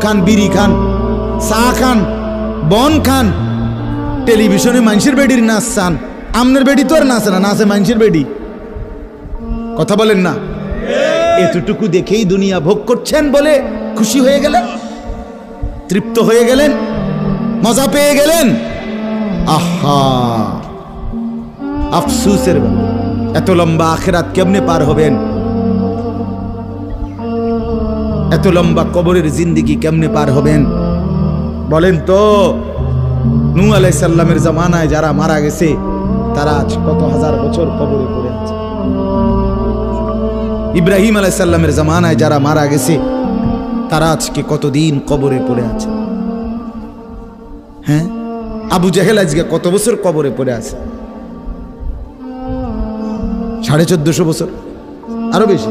খান, বিড়ি খান, চা খান, বন খান, টেলিভিশনে মানুষের বেডির নাচ চান। আমনের বেডি তো আর নাচে না, নাচে মানুষের বেডি। কথা বলেন না? এতটুকু দেখেই দুনিয়া ভোগ করছেন বলে খুশি হয়ে গেলেন, তৃপ্ত হয়ে গেলেন, মজা পেয়ে গেলেন। আহা, আফসুসের ব্যাপার। এত লম্বা আখিরাত কেমনে পার হবেন? এত লম্বা কবরের জিন্দেগি কেমনে পার হবেন বলেন তো? নূহ আলাইহিস সালামের জামানায় যারা মারা গেছে তারা আজ কত হাজার বছর কবরে পড়ে আছে। ইব্রাহিম আলাইহিস সালামের জামানায় যারা মারা গেছে তারা আজকে কতদিন কবরে পড়ে আছে। হ্যাঁ, আবু জেহেল আজকে কত বছর কবরে পড়ে আছে? 1450 বছর, আরো বেশি।